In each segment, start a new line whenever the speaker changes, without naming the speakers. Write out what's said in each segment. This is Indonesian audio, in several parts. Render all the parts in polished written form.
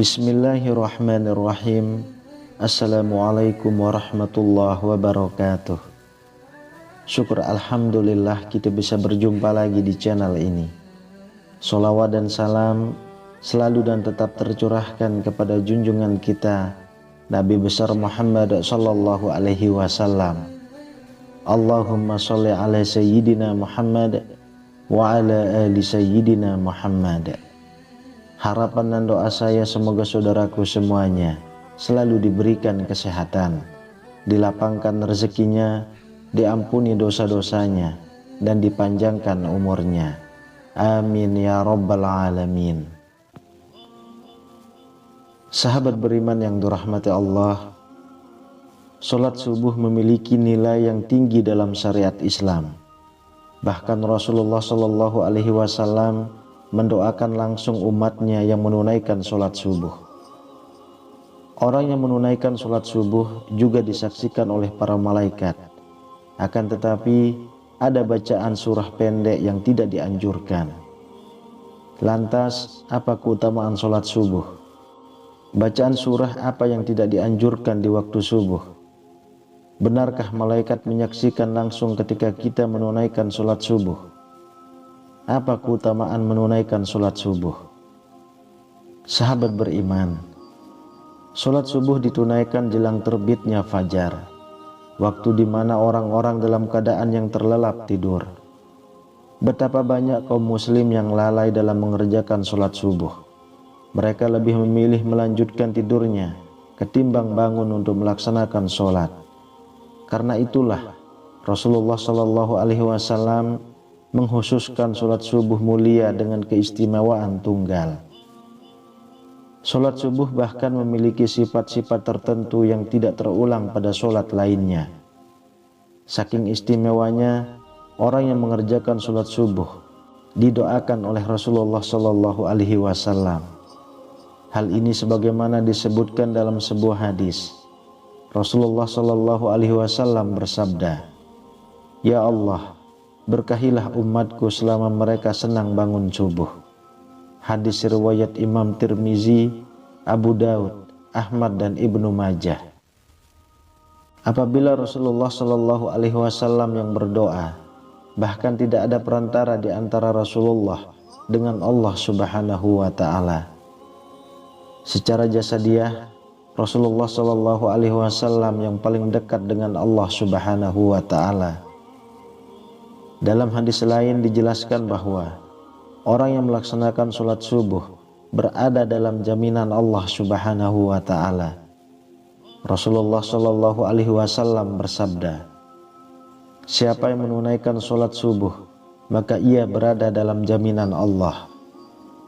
Bismillahirrahmanirrahim. Assalamualaikum warahmatullahi wabarakatuh. Syukur alhamdulillah kita bisa berjumpa lagi di channel ini. Sholawat dan salam selalu dan tetap tercurahkan kepada junjungan kita Nabi besar Muhammad sallallahu alaihi wasallam. Allahumma sholli ala sayyidina Muhammad wa ala ali sayyidina Muhammad. Harapan dan doa saya semoga saudaraku semuanya selalu diberikan kesehatan, dilapangkan rezekinya, diampuni dosa-dosanya, dan dipanjangkan umurnya. Amin ya rabbal alamin. Sahabat beriman yang dirahmati Allah, sholat subuh memiliki nilai yang tinggi dalam syariat Islam. Bahkan Rasulullah Shallallahu Alaihi Wasallam mendoakan langsung umatnya yang menunaikan sholat subuh. Orang yang menunaikan sholat subuh juga disaksikan oleh para malaikat. Akan tetapi ada bacaan surah pendek yang tidak dianjurkan. Lantas apa keutamaan sholat subuh? Bacaan surah apa yang tidak dianjurkan di waktu subuh? Benarkah malaikat menyaksikan langsung ketika kita menunaikan sholat subuh? Apa keutamaan menunaikan sholat subuh? Sahabat beriman, sholat subuh ditunaikan jelang terbitnya fajar, waktu di mana orang-orang dalam keadaan yang terlelap tidur. Betapa banyak kaum muslim yang lalai dalam mengerjakan sholat subuh. Mereka lebih memilih melanjutkan tidurnya ketimbang bangun untuk melaksanakan sholat. Karena itulah Rasulullah Shallallahu Alaihi Wasallam menghususkan sholat subuh mulia dengan keistimewaan tunggal. Sholat subuh bahkan memiliki sifat-sifat tertentu yang tidak terulang pada sholat lainnya. Saking istimewanya, orang yang mengerjakan sholat subuh didoakan oleh Rasulullah Shallallahu Alaihi Wasallam. Hal ini sebagaimana disebutkan dalam sebuah hadis. Rasulullah Shallallahu Alaihi Wasallam bersabda, "Ya Allah, berkahilah umatku selama mereka senang bangun subuh." Hadis riwayat Imam Tirmizi, Abu Daud, Ahmad dan Ibnu Majah. Apabila Rasulullah Shallallahu Alaihi Wasallam yang berdoa, bahkan tidak ada perantara di antara Rasulullah dengan Allah Subhanahu wa Ta'ala. Secara jasadiah, Rasulullah Shallallahu Alaihi Wasallam yang paling dekat dengan Allah Subhanahu wa Ta'ala. Dalam hadis lain dijelaskan bahwa orang yang melaksanakan sholat subuh berada dalam jaminan Allah Subhanahu wa Ta'ala. Rasulullah Shallallahu Alaihi Wasallam bersabda, "Siapa yang menunaikan sholat subuh, maka ia berada dalam jaminan Allah.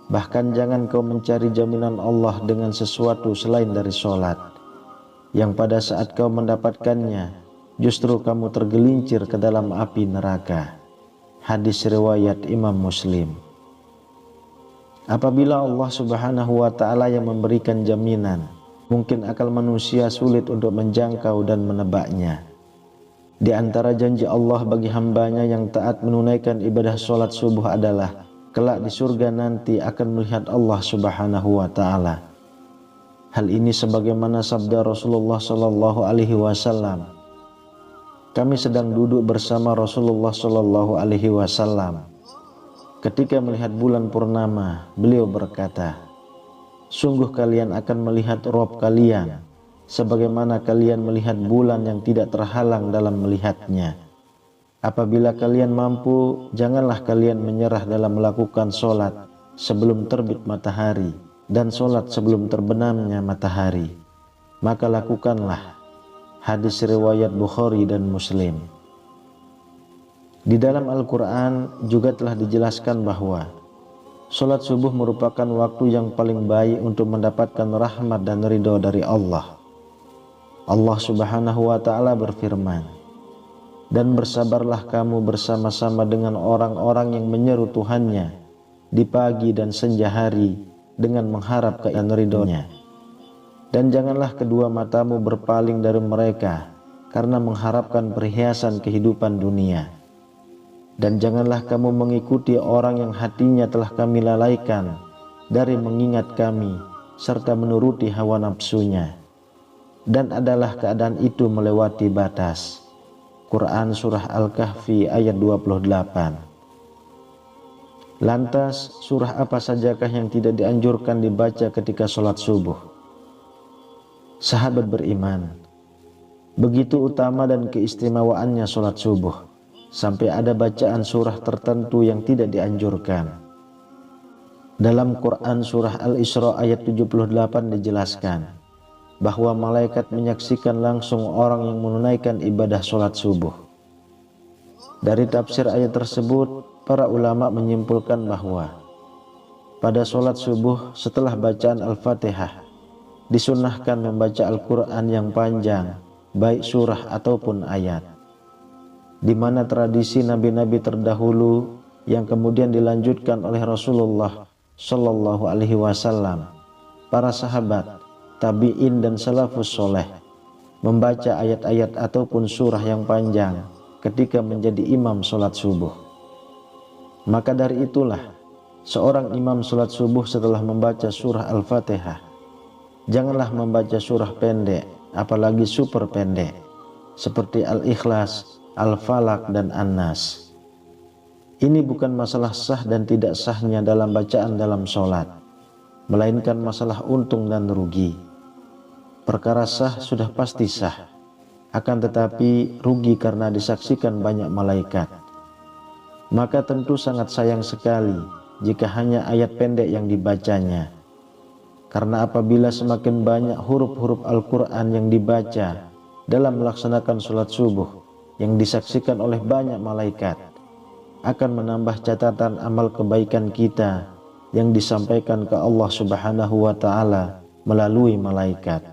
Bahkan jangan kau mencari jaminan Allah dengan sesuatu selain dari sholat, yang pada saat kau mendapatkannya, justru kamu tergelincir ke dalam api neraka." Hadis riwayat Imam Muslim. Apabila Allah Subhanahu wa Ta'ala yang memberikan jaminan, mungkin akal manusia sulit untuk menjangkau dan menebaknya. Di antara janji Allah bagi hambanya yang taat menunaikan ibadah sholat subuh adalah kelak di surga nanti akan melihat Allah Subhanahu wa Ta'ala. Hal ini sebagaimana sabda Rasulullah Sallallahu Alaihi Wasallam. Kami sedang duduk bersama Rasulullah Shallallahu Alaihi Wasallam. Ketika melihat bulan purnama, beliau berkata, "Sungguh kalian akan melihat Rabb kalian, sebagaimana kalian melihat bulan yang tidak terhalang dalam melihatnya. Apabila kalian mampu, janganlah kalian menyerah dalam melakukan sholat sebelum terbit matahari dan sholat sebelum terbenamnya matahari. Maka lakukanlah." Hadis riwayat Bukhari dan Muslim. Di dalam Al-Quran juga telah dijelaskan bahwa sholat subuh merupakan waktu yang paling baik untuk mendapatkan rahmat dan ridho dari Allah. Allah Subhanahu wa Ta'ala berfirman, "Dan bersabarlah kamu bersama-sama dengan orang-orang yang menyeru Tuhannya di pagi dan senja hari dengan mengharap keridhaan ridhonya. Dan janganlah kedua matamu berpaling dari mereka karena mengharapkan perhiasan kehidupan dunia. Dan janganlah kamu mengikuti orang yang hatinya telah kami lalaikan dari mengingat kami serta menuruti hawa nafsunya, dan adalah keadaan itu melewati batas. Quran Surah Al-Kahfi ayat 28. Lantas, surah apa sajakah yang tidak dianjurkan dibaca ketika sholat subuh? Sahabat beriman, begitu utama dan keistimewaannya sholat subuh, sampai ada bacaan surah tertentu yang tidak dianjurkan. Dalam Quran Surah Al-Isra ayat 78 dijelaskan bahwa malaikat menyaksikan langsung orang yang menunaikan ibadah sholat subuh. Dari tafsir ayat tersebut, para ulama menyimpulkan bahwa pada sholat subuh setelah bacaan Al-Fatihah disunnahkan membaca Al-Quran yang panjang, baik surah ataupun ayat, di mana tradisi nabi-nabi terdahulu yang kemudian dilanjutkan oleh Rasulullah Shallallahu Alaihi Wasallam, para sahabat, tabi'in dan salafus soleh membaca ayat-ayat ataupun surah yang panjang ketika menjadi imam sholat subuh. Maka dari itulah seorang imam sholat subuh setelah membaca surah Al-Fatihah janganlah membaca surah pendek, apalagi super pendek seperti Al-Ikhlas, Al-Falaq dan An-Nas. Ini bukan masalah sah dan tidak sahnya dalam bacaan dalam sholat, melainkan masalah untung dan rugi. Perkara sah sudah pasti sah, akan tetapi rugi karena disaksikan banyak malaikat. Maka tentu sangat sayang sekali jika hanya ayat pendek yang dibacanya. Karena apabila semakin banyak huruf-huruf Al-Quran yang dibaca dalam melaksanakan sholat subuh yang disaksikan oleh banyak malaikat, akan menambah catatan amal kebaikan kita yang disampaikan ke Allah Subhanahu wa Ta'ala melalui malaikat.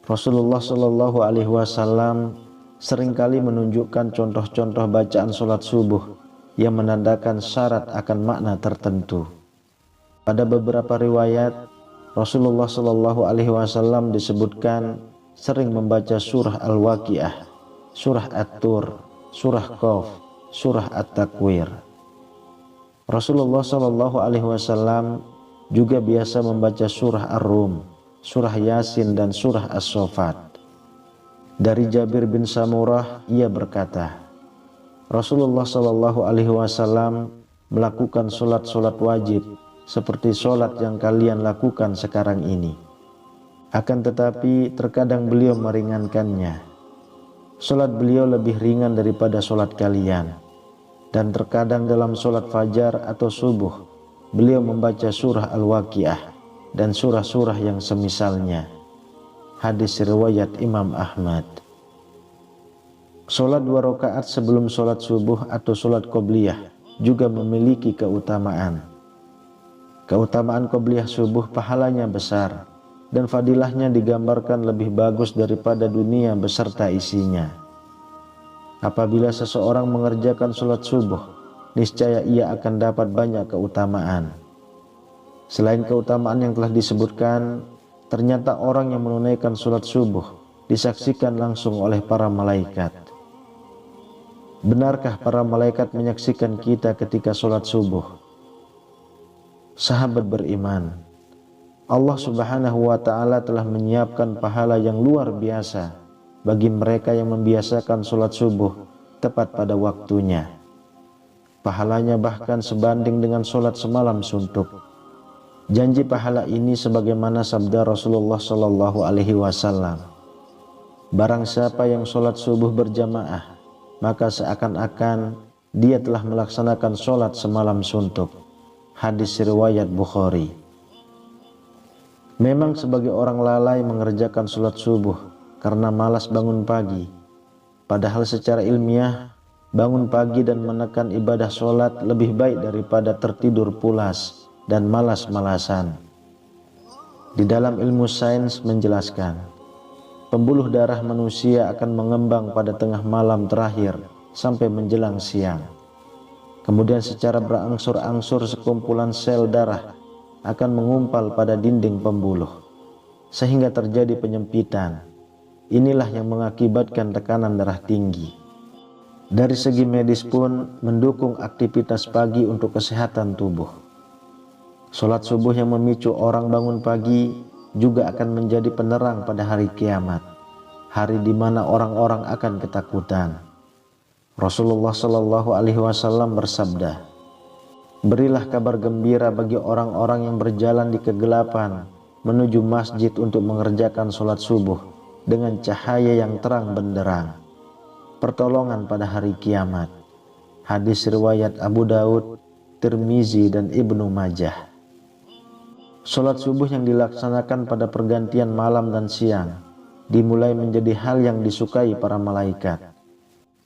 Rasulullah Shallallahu Alaihi Wasallam seringkali menunjukkan contoh-contoh bacaan sholat subuh yang menandakan syarat akan makna tertentu. Pada beberapa riwayat, Rasulullah Shallallahu Alaihi Wasallam disebutkan sering membaca surah Al-Waqiah, surah At-Tur, surah Qaf, surah At-Takwir. Rasulullah Shallallahu Alaihi Wasallam juga biasa membaca surah Ar-Rum, surah Yasin dan surah As-Saffat. Dari Jabir bin Samurah, ia berkata, Rasulullah Shallallahu Alaihi Wasallam melakukan solat-solat wajib seperti solat yang kalian lakukan sekarang ini. Akan tetapi terkadang beliau meringankannya. Solat beliau lebih ringan daripada solat kalian. Dan terkadang dalam solat fajar atau subuh, beliau membaca surah Al-Waqiah dan surah-surah yang semisalnya. Hadis riwayat Imam Ahmad. Solat 2 rakaat sebelum solat subuh atau solat qobliyah juga memiliki keutamaan. Keutamaan qobliyah subuh pahalanya besar dan fadilahnya digambarkan lebih bagus daripada dunia beserta isinya. Apabila seseorang mengerjakan solat subuh, niscaya ia akan dapat banyak keutamaan. Selain keutamaan yang telah disebutkan, ternyata orang yang menunaikan sholat subuh disaksikan langsung oleh para malaikat. Benarkah para malaikat menyaksikan kita ketika sholat subuh? Sahabat beriman, Allah Subhanahu wa Ta'ala telah menyiapkan pahala yang luar biasa bagi mereka yang membiasakan sholat subuh tepat pada waktunya. Pahalanya bahkan sebanding dengan sholat semalam suntuk. Janji pahala ini sebagaimana sabda Rasulullah Shallallahu Alaihi Wasallam, barang siapa yang sholat subuh berjamaah, maka seakan-akan dia telah melaksanakan sholat semalam suntuk. Hadis riwayat Bukhari. Memang sebagai orang lalai mengerjakan sholat subuh karena malas bangun pagi, padahal secara ilmiah bangun pagi dan menekan ibadah sholat lebih baik daripada tertidur pulas dan malas-malasan. Di dalam ilmu sains menjelaskan, pembuluh darah manusia akan mengembang pada tengah malam terakhir sampai menjelang siang. Kemudian secara berangsur-angsur sekumpulan sel darah akan mengumpal pada dinding pembuluh, sehingga terjadi penyempitan. Inilah yang mengakibatkan tekanan darah tinggi. Dari segi medis pun mendukung aktivitas pagi untuk kesehatan tubuh. Sholat subuh yang memicu orang bangun pagi juga akan menjadi penerang pada hari kiamat, hari di mana orang-orang akan ketakutan. Rasulullah Shallallahu Alaihi Wasallam bersabda, "Berilah kabar gembira bagi orang-orang yang berjalan di kegelapan menuju masjid untuk mengerjakan sholat subuh dengan cahaya yang terang benderang. Pertolongan pada hari kiamat." Hadis riwayat Abu Daud, Tirmizi, dan Ibnu Majah. Sholat subuh yang dilaksanakan pada pergantian malam dan siang dimulai menjadi hal yang disukai para malaikat,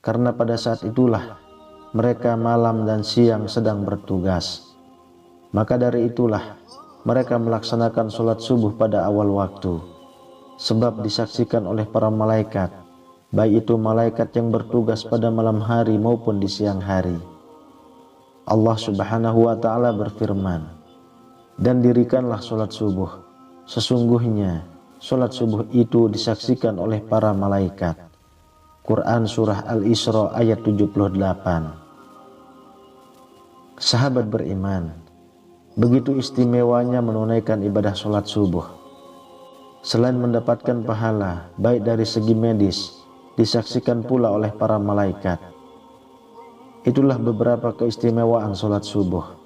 karena pada saat itulah mereka malam dan siang sedang bertugas. Maka dari itulah mereka melaksanakan sholat subuh pada awal waktu, sebab disaksikan oleh para malaikat, baik itu malaikat yang bertugas pada malam hari maupun di siang hari. Allah Subhanahu wa Ta'ala berfirman, "Dan dirikanlah sholat subuh, sesungguhnya sholat subuh itu disaksikan oleh para malaikat." Quran Surah Al-Isra ayat 78. Sahabat beriman, begitu istimewanya menunaikan ibadah sholat subuh. Selain mendapatkan pahala baik dari segi medis, disaksikan pula oleh para malaikat. Itulah beberapa keistimewaan sholat subuh.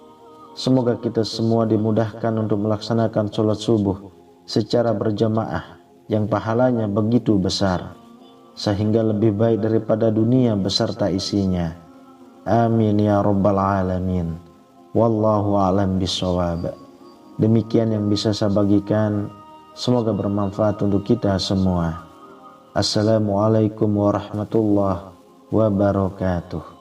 Semoga kita semua dimudahkan untuk melaksanakan sholat subuh secara berjamaah yang pahalanya begitu besar, sehingga lebih baik daripada dunia beserta isinya. Amin ya rabbal alamin. Wallahu a'lam bishawab. Demikian yang bisa saya bagikan, semoga bermanfaat untuk kita semua. Assalamualaikum warahmatullahi wabarakatuh.